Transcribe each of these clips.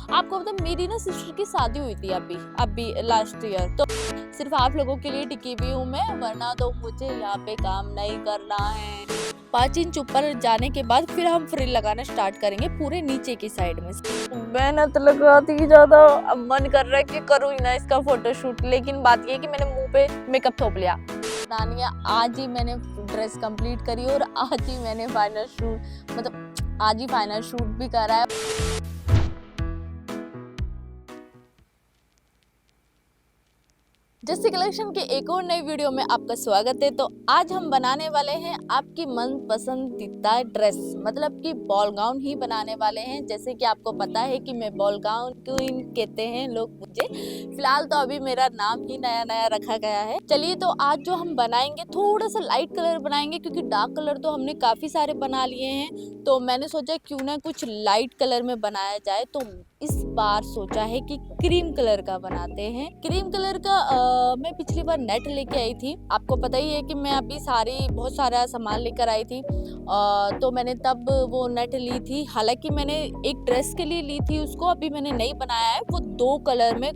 आपको मतलब मेरी ना सिस्टर की शादी हुई थी अभी लास्ट ईयर, तो सिर्फ आप लोगों के लिए टिकी हुई हूँ मैं, वरना तो मुझे यहाँ पे काम नहीं करना है। 5 इंच ऊपर जाने के बाद फिर हम फ्रिल लगाना स्टार्ट करेंगे पूरे नीचे की साइड में। मेहनत लगाती ज्यादा, अब मन कर रहा है कि करूँ ही ना इसका फोटोशूट, लेकिन बात ये है कि मैंने मुंह पे मेकअप थोप लिया। नानिया आज ही मैंने ड्रेस कंप्लीट करी और आज ही मैंने फाइनल शूट, मतलब आज ही फाइनल शूट भी करा है। जस्सी कलेक्शन के एक और नई वीडियो में आपका स्वागत है। तो आज हम बनाने वाले हैं आपकी मन पसंदीदा ड्रेस, मतलब कि बॉल गाउन ही बनाने वाले हैं। जैसे कि आपको पता है कि मैं बॉल गाउन क्वीन कहते हैं लोग मुझे, फिलहाल तो अभी मेरा नाम ही नया नया रखा गया है। चलिए, तो आज जो हम बनाएंगे थोड़ा सा लाइट कलर बनाएंगे, क्योंकि डार्क कलर तो हमने काफी सारे बना लिए हैं। तो मैंने सोचा क्यों ना कुछ लाइट कलर में बनाया जाए, तो इस बार सोचा है कि क्रीम कलर का बनाते हैं। क्रीम कलर का मैं पिछली बार नेट लेके आई थी, आपको पता ही है कि मैं अभी बहुत सारा सामान लेकर आई थी। तो मैंने तब वो नेट ली थी, हालांकि मैंने एक ड्रेस के लिए ली थी उसको, अभी मैंने नहीं बनाया है। वो 2 कलर में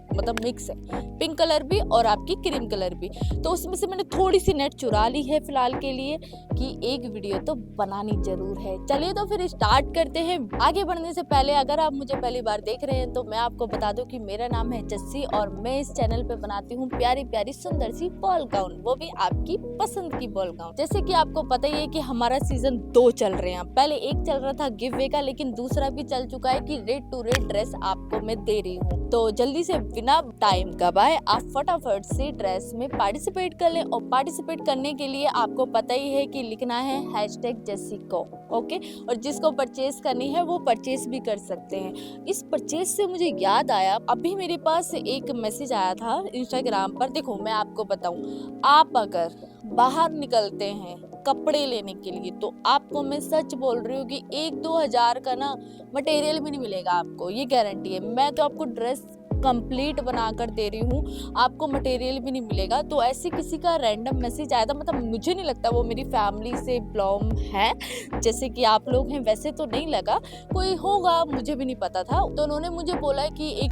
मतलब मिक्स है, पिंक कलर भी और आपकी क्रीम कलर भी। तो उसमें से मैंने थोड़ी सी नेट चुरा ली है फिलहाल के लिए, कि एक वीडियो तो बनानी जरूर है। चलिए तो फिर स्टार्ट करते हैं। आगे बढ़ने से पहले अगर आप मुझे पहली बार देख रहे हैं तो मैं आपको बता दूं कि मेरा नाम है जस्सी और मैं इस चैनल पे बनाती हूँ प्यारी प्यारी सुंदर सी बॉल गाउन, वो भी आपकी पसंद की बॉल गाउन। जैसे कि आपको पता ही है कि हमारा सीजन 2 चल रहे हैं। पहले एक चल रहा था गिव वे का, लेकिन दूसरा भी चल चुका है कि रेड टू रेड ड्रेस आपको मैं दे रही हूँ। तो जल्दी से बिना टाइम गवाए आप फटाफट से ड्रेस में पार्टिसिपेट कर लें। और पार्टिसिपेट करने के लिए आपको पता ही है कि लिखना है #जस्सी_को, ओके। और जिसको परचेज करनी है वो परचेज भी कर सकते हैं। इस परचेज से मुझे याद आया, अभी मेरे पास एक मैसेज आया था इंस्टाग्राम पर। देखो मैं आपको बताऊं, आप अगर बाहर निकलते हैं कपड़े लेने के लिए, तो आपको मैं सच बोल रही हूँ कि 1-2 हजार का ना मटेरियल भी नहीं मिलेगा आपको, ये गारंटी है। मैं तो आपको ड्रेस कंप्लीट बनाकर दे रही हूँ, आपको मटेरियल भी नहीं मिलेगा। तो ऐसे किसी का रैंडम मैसेज आया था, मतलब मुझे नहीं लगता वो मेरी फैमिली से बिलोंग है, जैसे कि आप लोग हैं वैसे तो नहीं लगा, कोई होगा मुझे भी नहीं पता था। तो उन्होंने मुझे बोला कि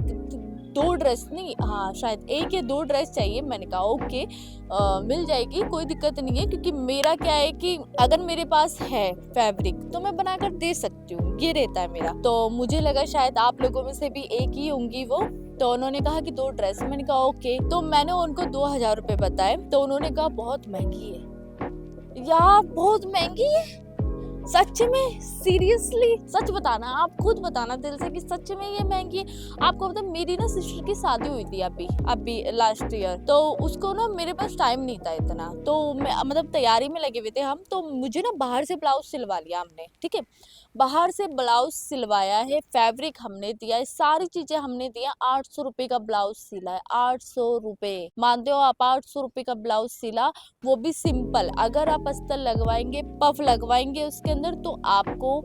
2 ड्रेस नहीं, हाँ शायद 1 या 2 ड्रेस चाहिए। मैंने कहा ओके, मिल जाएगी, कोई दिक्कत नहीं है, क्योंकि मेरा क्या है कि अगर मेरे पास है फैब्रिक तो मैं बनाकर दे सकती हूँ, ये रहता है मेरा। तो मुझे लगा शायद आप लोगों में से भी एक ही होंगी वो। तो उन्होंने कहा कि 2 ड्रेस, मैंने कहा ओके। तो मैंने उनको 2000 रुपए बताए, तो उन्होंने कहा बहुत महंगी है यार, बहुत महंगी है सच में, सीरियसली सच बताना, आप खुद बताना दिल से कि सच में ये महंगी है। आपको मतलब मेरी ना सिस्टर की शादी हुई थी अभी लास्ट ईयर, तो उसको ना मेरे पास टाइम नहीं था इतना, तो मैं मतलब तैयारी में लगे हुए थे हम। तो मुझे ना बाहर से ब्लाउज सिलवा लिया हमने, ठीक है, बाहर से ब्लाउज सिलवाया है, फैब्रिक हमने दिया है, सारी चीजें हमने दिया। 800 रुपए का ब्लाउज सिला है, 800 रुपए, मानते हो आप? 800 रुपए का ब्लाउज सिला, वो भी सिंपल। अगर आप अस्तर लगवाएंगे, पफ लगवाएंगे उसके अंदर, तो आपको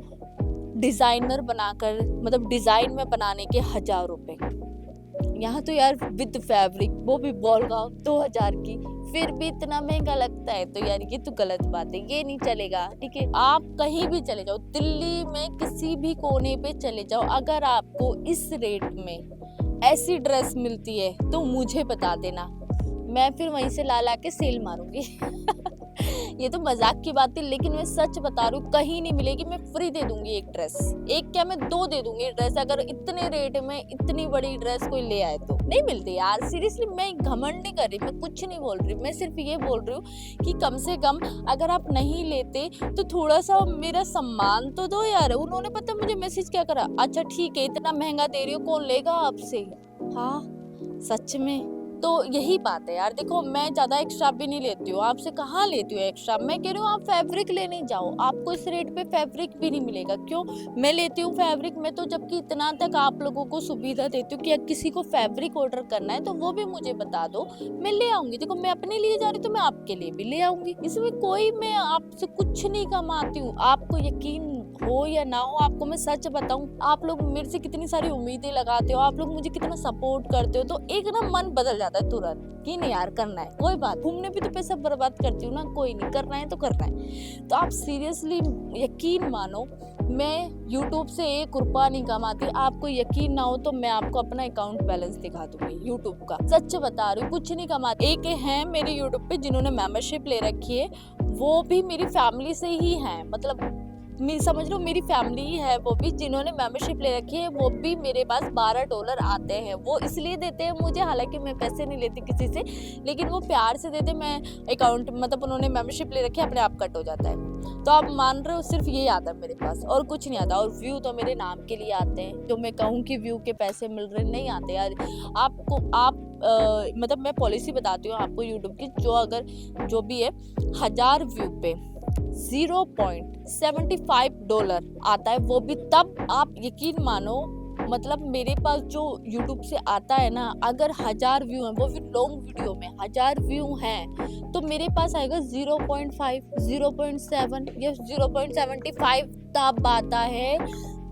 डिजाइनर बनाकर, मतलब डिजाइन में बनाने के 1000 रुपए। यहाँ तो यार विद फैब्रिक, वो भी बॉल गाउन 2000 की, फिर भी इतना महंगा लगता है। तो यार ये तो गलत बात है, ये नहीं चलेगा, ठीक है। आप कहीं भी चले जाओ, दिल्ली में किसी भी कोने पे चले जाओ, अगर आपको इस रेट में ऐसी ड्रेस मिलती है तो मुझे बता देना, मैं फिर वहीं से ला के सेल मारूंगी। ये तो मजाक की बात थी, लेकिन मैं सच बता रही हूँ, कहीं नहीं मिलेगी। मैं फ्री दे दूंगी एक ड्रेस, एक क्या मैं 2 दे दूंगी ड्रेस, अगर इतने रेट में इतनी बड़ी ड्रेस कोई ले आए तो। नहीं मिलती यार, सीरियसली मैं घमंड नहीं कर रही, मैं कुछ नहीं बोल रही, मैं सिर्फ ये बोल रही हूँ कि कम से कम अगर आप नहीं लेते तो थोड़ा सा मेरा सम्मान तो दो यार। उन्होंने पता मुझे मैसेज क्या करा, अच्छा ठीक है इतना महंगा दे रही हो, कौन लेगा आपसे। हाँ सच में, तो यही बात है यार। देखो मैं ज्यादा एक्स्ट्रा भी नहीं लेती हूँ, आपसे कहाँ लेती हूँ एक्स्ट्रा। मैं कह रही हूँ आप फैब्रिक लेने जाओ, आपको इस रेट पे फैब्रिक भी नहीं मिलेगा। क्यों मैं लेती हूँ फैब्रिक में, तो जबकि इतना तक आप लोगों को सुविधा देती हूँ कि अगर किसी को फैब्रिक ऑर्डर करना है तो वो भी मुझे बता दो, मैं ले आऊंगी। देखो मैं अपने लिए जा रही हूँ तो मैं आपके लिए भी ले आऊंगी, इसमें कोई मैं आपसे कुछ नहीं कमाती हूँ। आपको यकीन हो या ना हो, आपको मैं सच बताऊं, आप लोग मेरे से कितनी सारी उम्मीदें लगाते हो, आप लोग मुझे कितना सपोर्ट करते हो, तो एक ना मन बदल जाता है तुरंत कि नहीं यार करना है, कोई बात, घूमने भी तो पैसा बर्बाद करती हूँ ना, कोई नहीं, करना है तो करना है। तो आप सीरियसली यकीन मानो, मैं यूट्यूब से 1 रुपया नहीं कमाती। आपको यकीन ना हो तो मैं आपको अपना अकाउंट बैलेंस दिखा दूंगी यूट्यूब का, सच बता रही हूँ, कुछ नहीं कमाती। एक है मेरे यूट्यूब पे जिन्होंने मेंबरशिप ले रखी है, वो भी मेरी फैमिली से ही है, मतलब समझ लो मेरी फैमिली ही है, वो भी जिन्होंने मेंबरशिप ले रखी है, वो भी मेरे पास $12 आते हैं। वो इसलिए देते हैं मुझे, हालांकि मैं पैसे नहीं लेती किसी से, लेकिन वो प्यार से देते। मैं अकाउंट मतलब उन्होंने मेंबरशिप ले रखी है, अपने आप कट हो जाता है। तो आप मान रहे हो, सिर्फ यही आता है मेरे पास और कुछ नहीं आता। और व्यू तो मेरे नाम के लिए आते हैं, जो मैं कहूँ कि व्यू के पैसे मिल रहे नहीं आते यार। आपको मतलब मैं पॉलिसी बताती हूँ आपको यूट्यूब की, जो अगर जो भी है 1000 व्यू पे $0.75 आता है, वो भी तब, आप यकीन मानो, मतलब मेरे पास जो YouTube से आता है ना, अगर 1000 व्यू है, वो भी लॉन्ग वीडियो में 1000 व्यू हैं, तो मेरे पास आएगा 0.5, 0.7 या 0.75 तब आता है,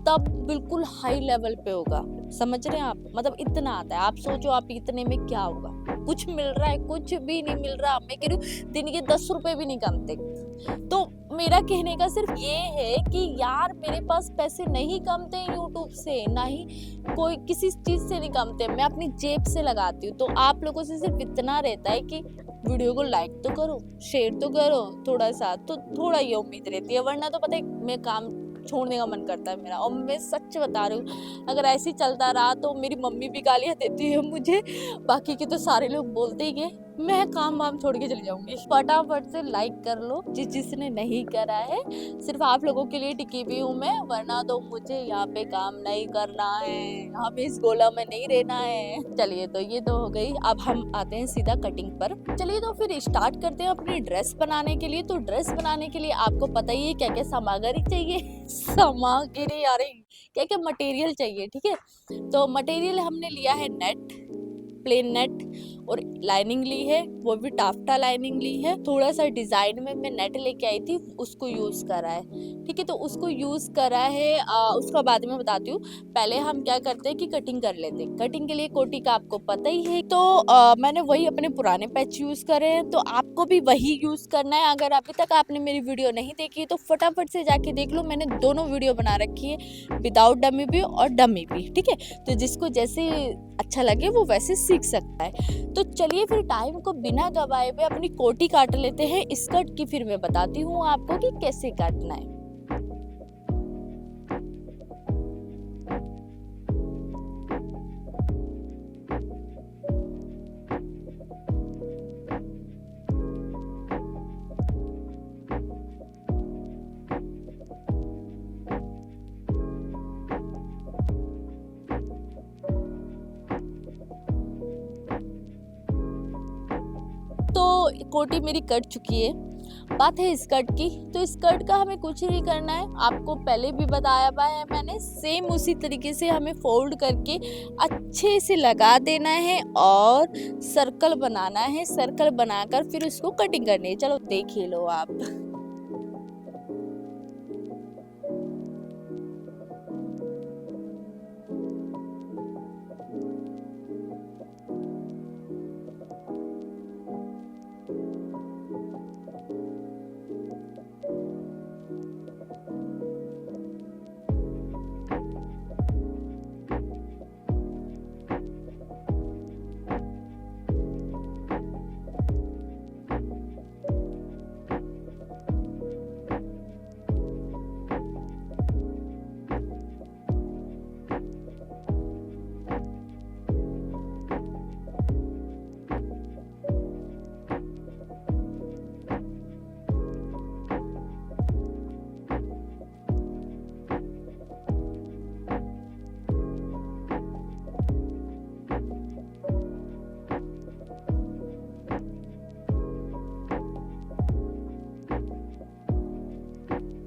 तब बिल्कुल हाई लेवल पे होगा। समझ रहे हैं आप, मतलब इतना आता है। आप सोचो आप इतने में क्या होगा, कुछ मिल रहा है, कुछ भी नहीं मिल रहा। मैं कह रही हूँ दिन के 10 रुपए भी नहीं कमते। तो मेरा कहने का सिर्फ ये है कि यार मेरे पास पैसे नहीं कमते यूट्यूब से, ना ही कोई किसी चीज से नहीं कमते, मैं अपनी जेब से लगाती हूँ। तो आप लोगों से सिर्फ इतना रहता है कि वीडियो को लाइक तो करो, शेयर तो करो थोड़ा सा, तो थोड़ा ये उम्मीद रहती है, वरना तो पता है मैं काम छोड़ने का मन करता है मेरा। और मैं सच बता रही हूँ, अगर ऐसे ही चलता रहा तो मेरी मम्मी भी गालियां देती है मुझे, बाकी के तो सारे लोग बोलते ही गए, मैं काम वाम छोड़ के चली जाऊंगी। फटाफट से लाइक कर लो जिसने नहीं करा है, सिर्फ आप लोगों के लिए टिकी भी हूँ मैं, वरना तो मुझे यहाँ पे काम नहीं करना है, यहाँ पे इस गोला में नहीं रहना है। चलिए, तो ये तो हो गई, अब हम आते हैं सीधा कटिंग पर। चलिए तो फिर स्टार्ट करते हैं अपनी ड्रेस बनाने के लिए। तो ड्रेस बनाने के लिए आपको पता ही है क्या क्या सामग्री चाहिए। सामग्री, अरे क्या क्या मटेरियल चाहिए, ठीक है। तो मटेरियल हमने लिया है नेट, प्लेन नेट, और लाइनिंग ली है, वो भी टाफ्टा लाइनिंग ली है। थोड़ा सा डिजाइन में मैं नेट लेके आई थी, उसको यूज करा है, ठीक है। तो उसको यूज करा है, उसका बाद में बताती हूँ। पहले हम क्या करते हैं कि कटिंग कर लेते हैं। कटिंग के लिए कोटी का आपको पता ही है, तो मैंने वही अपने पुराने पैच यूज करे हैं, तो आपको भी वही यूज करना है। अगर अभी तक आपने मेरी वीडियो नहीं देखी तो फटाफट से जाके देख लो, मैंने दोनों वीडियो बना रखी है, विदाउट डमी भी और डमी भी, ठीक है। तो जिसको जैसे अच्छा लगे वो वैसे सीख सकता है। तो चलिए फिर टाइम को बिना गवाए हुए अपनी कोटी काट लेते हैं स्कर्ट की, फिर मैं बताती हूँ आपको कि कैसे काटना है। तो कोटी मेरी कट चुकी है, बात है स्कर्ट की। तो स्कर्ट का हमें कुछ नहीं करना है, आपको पहले भी बताया हुआ है मैंने, सेम उसी तरीके से हमें फोल्ड करके अच्छे से लगा देना है और सर्कल बनाना है। सर्कल बनाकर फिर उसको कटिंग करनी है। चलो देख ही लो आप।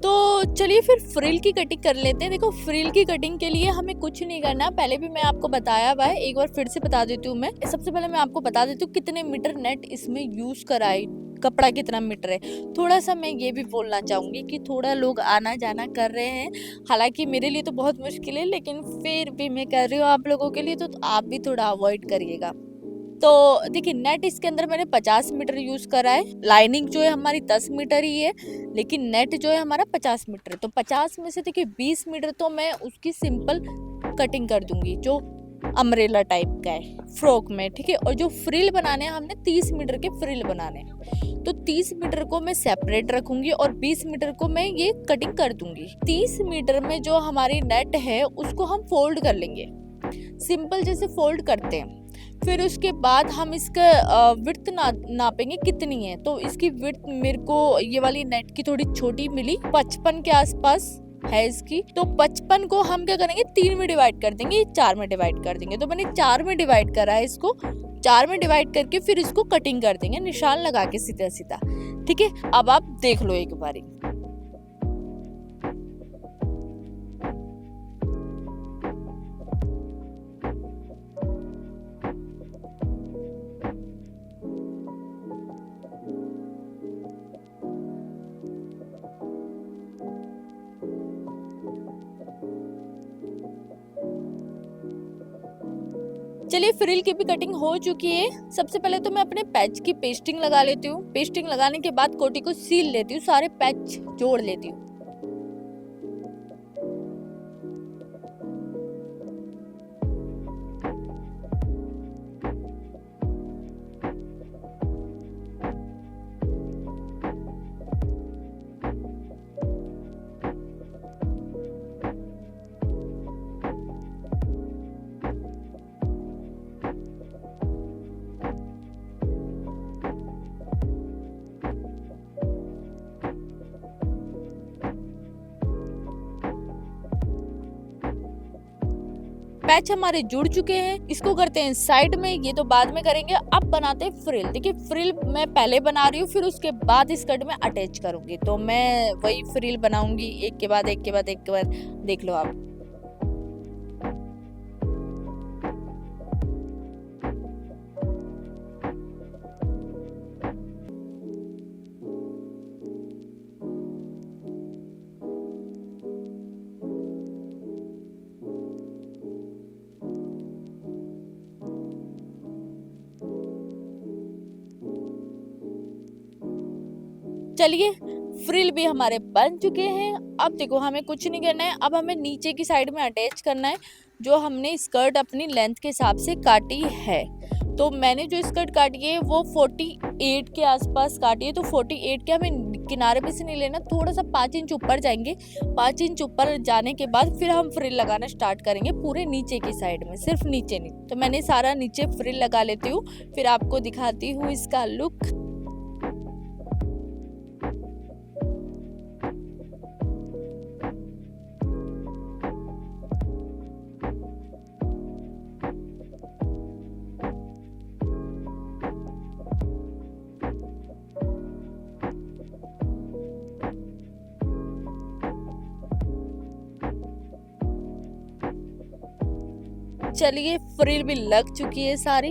तो चलिए फिर फ्रिल की कटिंग कर लेते हैं। देखो फ्रिल की कटिंग के लिए हमें कुछ नहीं करना, पहले भी मैं आपको बताया हुआ है, एक बार फिर से बता देती हूँ। मैं सबसे पहले मैं आपको बता देती हूँ कितने मीटर नेट इसमें यूज कराई कपड़ा कितना मीटर है। थोड़ा सा मैं ये भी बोलना चाहूँगी कि थोड़ा लोग आना जाना कर रहे हैं, हालांकि मेरे लिए तो बहुत मुश्किल है, लेकिन फिर भी मैं कर रही हूँ आप लोगों के लिए, तो आप भी थोड़ा अवॉइड करिएगा। तो देखिए नेट इसके अंदर मैंने 50 मीटर यूज करा है, लाइनिंग जो है हमारी 10 मीटर ही है, लेकिन नेट जो है हमारा 50 मीटर है। तो 50 में से देखिए 20 मीटर तो मैं उसकी सिंपल कटिंग कर दूंगी, जो अम्ब्रेला टाइप का है फ्रॉक में, ठीक है। और जो फ्रिल बनाने हैं हमने 30 मीटर के फ्रिल बनाने हैं, तो 30 मीटर को मैं सेपरेट रखूंगी और 20 मीटर को मैं ये कटिंग कर दूंगी। 30 मीटर में जो हमारी नेट है उसको हम फोल्ड कर लेंगे, सिंपल जैसे फोल्ड करते हैं। फिर उसके बाद हम इसका विड्थ नापेंगे कितनी है। तो इसकी विड्थ मेरे को ये वाली नेट की थोड़ी छोटी मिली, 55 के आसपास है इसकी। तो 55 को हम क्या करेंगे, 3 में डिवाइड कर देंगे, 4 में डिवाइड कर देंगे। तो मैंने 4 में डिवाइड करा है इसको, 4 में डिवाइड करके फिर इसको कटिंग कर देंगे निशान लगा के सीधा सीधा, ठीक है। अब आप देख लो एक बारी। चलिए फ्रिल की भी कटिंग हो चुकी है। सबसे पहले तो मैं अपने पैच की पेस्टिंग लगा लेती हूँ। पेस्टिंग लगाने के बाद कोटी को सील लेती हूँ, सारे पैच जोड़ लेती हूँ। पैच हमारे जुड़ चुके हैं, इसको करते हैं साइड में, ये तो बाद में करेंगे। अब बनाते हैं फ्रिल। देखिए फ्रिल मैं पहले बना रही हूँ, फिर उसके बाद स्कर्ट में अटैच करूंगी। तो मैं वही फ्रिल बनाऊंगी एक के बाद एक के बाद एक के बाद, देख लो आप। चलिए फ्रिल भी हमारे बन चुके हैं। अब देखो हमें कुछ नहीं करना है, अब हमें नीचे की साइड में अटैच करना है, जो हमने स्कर्ट अपनी लेंथ के हिसाब से काटी है। तो मैंने जो स्कर्ट काटी है वो 48 के आसपास काटी है। तो 48 के हमें किनारे पे से नहीं लेना, थोड़ा सा 5 इंच ऊपर जाएंगे। 5 इंच ऊपर जाने के बाद फिर हम फ्रिल लगाना स्टार्ट करेंगे पूरे नीचे की साइड में, सिर्फ नीचे नहीं। तो मैंने सारा नीचे फ्रिल लगा लेती हूँ, फिर आपको दिखाती हूँ इसका लुक। चलिए फ्रिल भी लग चुकी है सारी।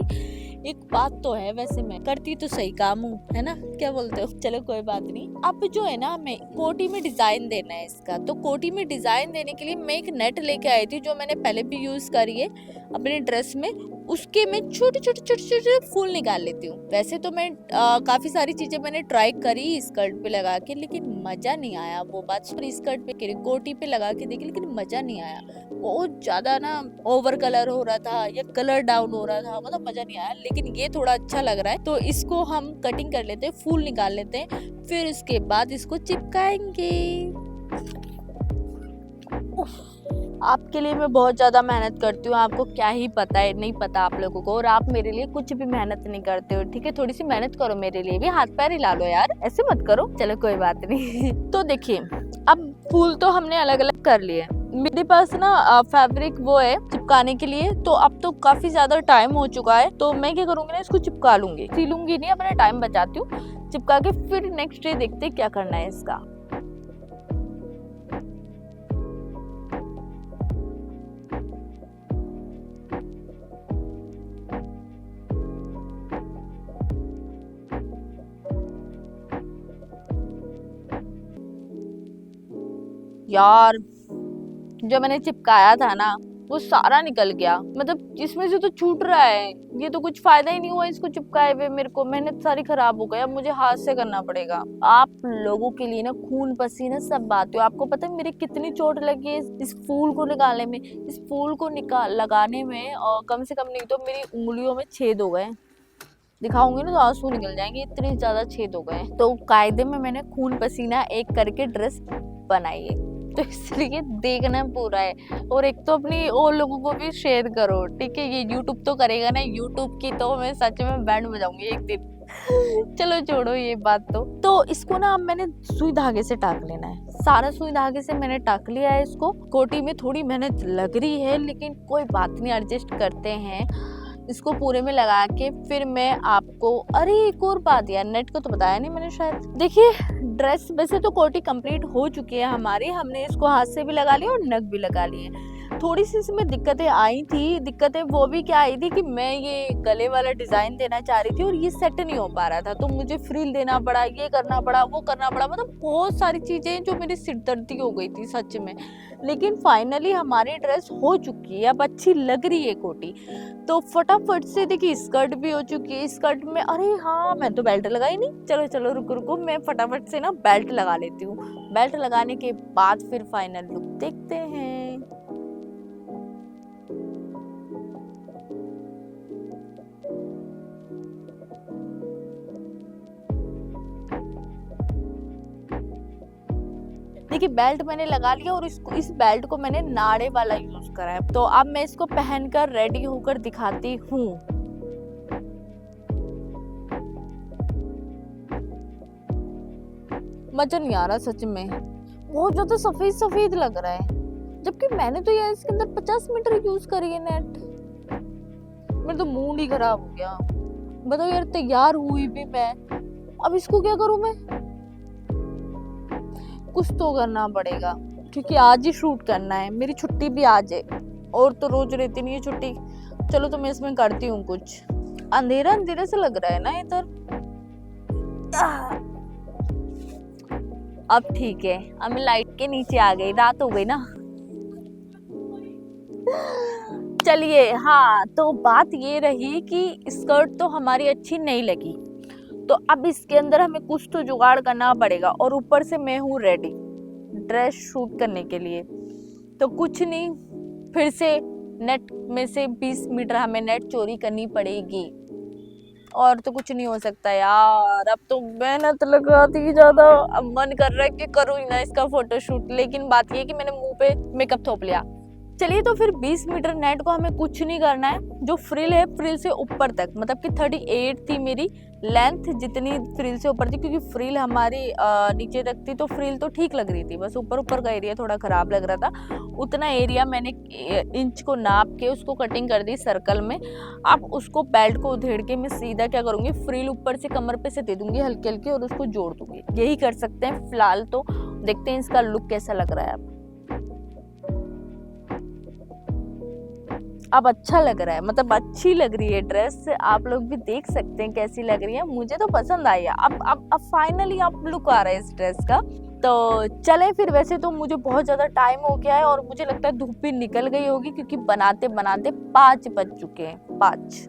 एक बात तो है, वैसे मैं करती तो सही काम हूँ, है ना, क्या बोलते हो। चलो कोई बात नहीं। अब जो है ना, हमें कोटी में डिजाइन देना है इसका। तो कोटी में डिजाइन देने के लिए मैं एक नेट लेके आई थी, जो मैंने पहले भी यूज करी है अपने ड्रेस में। उसके मैं छोटे छोटे छोटे छोटे फूल निकाल लेती हूँ। वैसे तो मैं काफी सारी चीजें मैंने ट्राई करी स्कर्ट पे लगा के, लेकिन मजा नहीं आया। वो बात स्कर्ट पे कोटी पे लगा के देखी, लेकिन मजा नहीं आया। बहुत ज्यादा ना ओवर कलर हो रहा था या कलर डाउन हो रहा था, मतलब मजा नहीं आया। लेकिन ये थोड़ा अच्छा लग रहा है, तो इसको हम कटिंग कर लेते हैं, फूल निकाल लेते हैं, फिर उसके बाद इसको चिपकाएंगे। आपके लिए मैं बहुत ज्यादा मेहनत करती हूँ, आपको क्या ही पता है, नहीं पता आप लोगों को। और आप मेरे लिए कुछ भी मेहनत नहीं करते हो, ठीक है। थोड़ी सी मेहनत करो मेरे लिए भी, हाथ पैर हिला लो यार, ऐसे मत करो। चलो कोई बात नहीं। तो देखिए अब फूल तो हमने अलग अलग कर लिए। मेरे पास ना फैब्रिक वो है चिपकाने के लिए, तो अब तो काफी ज्यादा टाइम हो चुका है। तो मैं क्या करूंगी ना, इसको चिपका लूंगी, सिलूंगी नहीं, अपना टाइम बचाती हूँ। चिपका के फिर नेक्स्ट डे देखते क्या करना है इसका। यार जो मैंने चिपकाया था ना वो सारा निकल गया, मतलब इसमें से तो छूट रहा है, ये तो कुछ फायदा ही नहीं हुआ इसको चिपकाए हुए, मेरे को मेहनत सारी खराब हो गई, अब मुझे हाथ से करना पड़ेगा। आप लोगों के लिए ना खून पसीना सब बात है। आपको पता है मेरे कितनी चोट लगी है इस फूल को निकालने में, इस फूल को निकाल लगाने में, और कम से कम नहीं तो मेरी उंगलियों में छेद हो गए, दिखाऊंगी ना तो आंसू निकल जाएंगे, इतने ज्यादा छेद हो गए। तो कायदे में मैंने खून पसीना एक करके ड्रेस बनाई है, तो इसलिए देखना पूरा है। और एक तो अपनी और लोगों को भी शेयर करो, ठीक है। ये यूट्यूब तो करेगा ना, यूट्यूब की तो मैं सच में बैंड बजाऊंगी एक दिन। चलो छोड़ो ये बात। तो इसको ना अब मैंने सुई धागे से टाक लेना है, सारा सुई धागे से मैंने टाक लिया है इसको। कोटी में थोड़ी मेहनत लग रही है लेकिन कोई बात नहीं, एडजस्ट करते हैं। इसको पूरे में लगा के फिर मैं आपको, अरे एक और बात यार, नेट को तो बताया नहीं मैंने शायद। देखिए ड्रेस वैसे तो कोटी कंप्लीट हो चुकी है हमारी, हमने इसको हाथ से भी लगा लिया और नग भी लगा लिए। थोड़ी सी इसमें दिक्कतें आई थी, दिक्कतें वो भी क्या आई थी कि मैं ये गले वाला डिजाइन देना चाह रही थी और ये सेट नहीं हो पा रहा था, तो मुझे फ्रिल देना पड़ा, ये करना पड़ा, वो करना पड़ा, मतलब बहुत सारी चीजें जो मेरी सिरदर्दी हो गई थी सच में। लेकिन फाइनली हमारी ड्रेस हो चुकी है, अब अच्छी लग रही है कोटी। तो फटाफट से देखिए स्कर्ट भी हो चुकी है। स्कर्ट में, अरे हाँ मैं तो बेल्ट लगाई नहीं, चलो चलो रुको रुको, मैं फटाफट से ना बेल्ट लगा लेती हूँ। बेल्ट लगाने के बाद फिर फाइनल लुक देखते हैं। देखिए बेल्ट मैंने लगा लिया और इस बेल्ट को मैंने नाड़े वाला यूज करा है। तो अब मैं इसको पहनकर रेडी होकर दिखाती हूँ। मजा नहीं आ रहा सच में, बहुत ज्यादा सफेद सफेद लग रहा है, जबकि मैंने तो यार इसके अंदर 50 मीटर यूज करी है नेट। मेरा तो मूड ही खराब हो गया। बताओ यार, तैयार हुई भी मैं, अब इसको क्या करूं मैं? कुछ तो करना पड़ेगा क्योंकि आज ही शूट करना है, मेरी छुट्टी भी आज है और तो रोज रहती नहीं है छुट्टी। चलो तो मैं इसमें करती हूँ कुछ। अंधेरा अंधेरा से लग रहा है ना इधर। अब ठीक है, अब मैं लाइट के नीचे आ गई, रात हो गई ना। चलिए हाँ, तो बात ये रही कि स्कर्ट तो हमारी अच्छी नहीं लगी, तो अब इसके अंदर हमें कुछ तो जुगाड़ करना पड़ेगा। और ऊपर से मैं हूँ रेडी ड्रेस शूट करने के लिए, तो कुछ नहीं, फिर से नेट में से 20 मीटर हमें नेट चोरी करनी पड़ेगी, और तो कुछ नहीं हो सकता यार। अब तो मेहनत लगाती ज्यादा, अब मन कर रहा है कि करूँ ही ना इसका फोटोशूट, लेकिन बात ये कि मैंने मुंह पे मेकअप थोप लिया। चलिए तो फिर 20 मीटर नेट को हमें कुछ नहीं करना है, जो फ्रिल है फ्रिल से ऊपर तक, मतलब कि 38 थी मेरी लेंथ, जितनी फ्रिल से ऊपर थी, क्योंकि फ्रिल हमारी नीचे तक थी तो फ्रिल तो ठीक लग रही थी, बस ऊपर ऊपर का एरिया थोड़ा खराब लग रहा था। उतना एरिया मैंने इंच को नाप के उसको कटिंग कर दी सर्कल में। अब उसको बेल्ट को उधेड़ के मैं सीधा क्या करूंगी, फ्रिल ऊपर से कमर पे से दे दूंगी हल्के हल्के और उसको जोड़ दूंगी। यही कर सकते हैं फिलहाल, तो देखते हैं इसका लुक कैसा लग रहा है। अब अच्छा लग रहा है, मतलब अच्छी लग रही है ड्रेस, आप लोग भी देख सकते हैं कैसी लग रही है, मुझे तो पसंद आई है। अब फाइनली अब लुक आ रहा है इस ड्रेस का। तो चले फिर, वैसे तो मुझे बहुत ज्यादा टाइम हो गया है और मुझे लगता है धूप भी निकल गई होगी, क्योंकि बनाते बनाते 5 बज चुके हैं। 5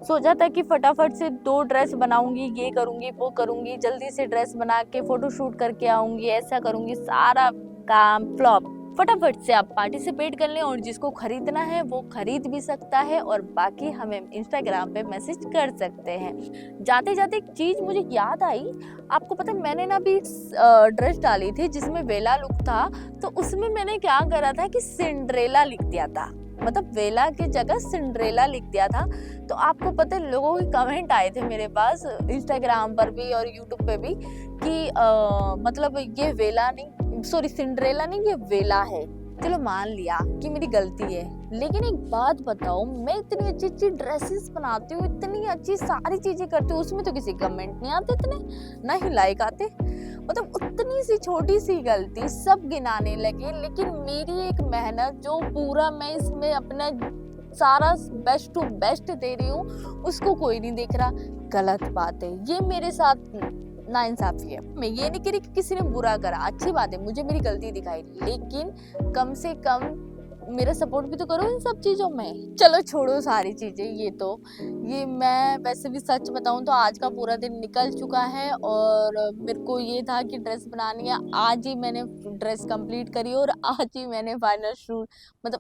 सोचा था कि फटाफट से 2 ड्रेस बनाऊंगी, ये करूंगी वो करूंगी, जल्दी से ड्रेस बना के फोटो शूट करके आऊंगी, ऐसा करूंगी, सारा काम फ्लॉप। फटाफट से आप पार्टिसिपेट कर लें और जिसको खरीदना है वो खरीद भी सकता है, और बाकी हमें इंस्टाग्राम पे मैसेज कर सकते हैं। जाते जाते एक चीज मुझे याद आई, आपको पता है मैंने ना भी ड्रेस डाली थी जिसमें वेला लुक था, तो उसमें मैंने क्या करा था कि सिंड्रेला लिख दिया था, मतलब वेला की जगह सिंड्रेला लिख दिया था। तो आपको पता है लोगों के कमेंट आए थे मेरे पास इंस्टाग्राम पर भी और यूट्यूब पे भी कि मतलब ये वेला नहीं, सॉरी सिंड्रेला नहीं, ये वेला है। चलो मान लिया कि मेरी गलती है, लेकिन एक बात बताओ, मैं इतनी अच्छी अच्छी ड्रेसेस बनाती हूँ, इतनी अच्छी सारी चीजें करती हूँ, उसमें तो किसी कमेंट नहीं आते इतने, ना ही लाइक आते। मतलब उतनी सी छोटी सी गलती सब गिनाने लगे, लेकिन मेरी एक मेहनत जो पूरा मैं इसमें अपना सारा बेस्ट टू बेस्ट दे रही हूँ, उसको कोई नहीं देख रहा। गलत बात है, ये मेरे साथ नाइंसाफी है। मैं ये नहीं कह रही कि किसी ने बुरा करा, अच्छी बात है, मुझे मेरी गलती दिखाई, लेकिन कम से कम मेरा सपोर्ट भी तो करो इन सब चीज़ों में। चलो छोड़ो सारी चीज़ें, ये मैं वैसे भी सच बताऊं तो आज का पूरा दिन निकल चुका है और मेरे को ये था कि ड्रेस बनानी है। आज ही मैंने ड्रेस कंप्लीट करी और आज ही मैंने फाइनल शूट, मतलब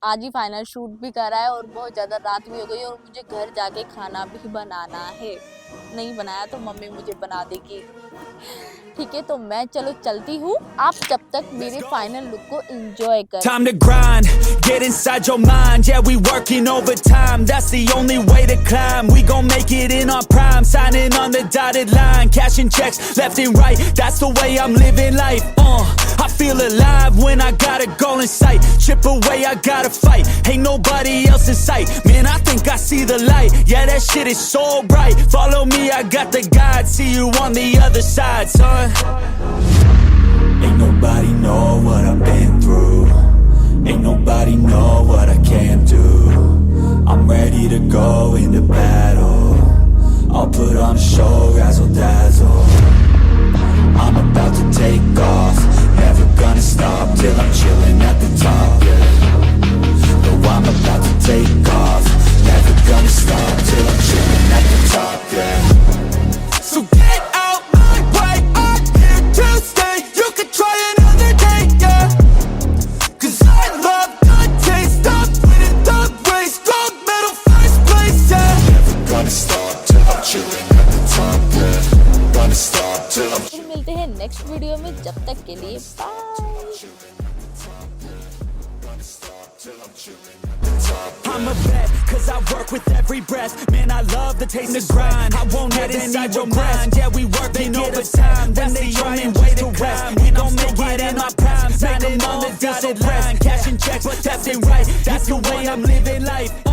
आज ही फाइनल शूट भी करा है और बहुत ज़्यादा रात भी हो गई और मुझे घर जाके खाना भी बनाना है। नहीं बनाया तो मम्मी मुझे बना देगी। ठीक है, तो मैं चलो चलती हूँ, आप जब तक मेरे फाइनल लुक को एंजॉय करें। Time to grind, get inside your mind. Yeah, we working overtime. That's the only way to climb. We gon' make it in our prime. Signing on the dotted line, cashing checks left and right. That's the way I'm living life. I feel alive when I got a goal in sight. Chip away, I gotta fight. Ain't nobody else in sight. Man, I think I see the light. Yeah, that shit is so bright. Follow me, I got the guide. See you on the other side, son. Ain't nobody know what I've been through. Ain't nobody know what I can do. I'm ready to go into battle. I'll put on a show, razzle dazzle. I'm about to take off. Never gonna stop till I'm chilling at the top, yeah. No, I'm about to take off. Never gonna stop till I'm chilling at the top, yeah. So get out my way, I'm here to stay. You can try another day, yeah. 'Cause I love the taste of winning the race. Gold medal, first place, yeah. Never gonna stop till I'm chilling at the top, yeah. Gonna stop till I'm फिर मिलते हैं next video में, जब तक के लिए bye. I'm a vet, cause I work with every breath. Man, I love the taste of grind. I won't let it inside your mind. Yeah, we working overtime. That's the only way to rest. We gon' make it in our prime. Signing on the dotted line. Cashing checks, but that's it right. That's the way I'm living life.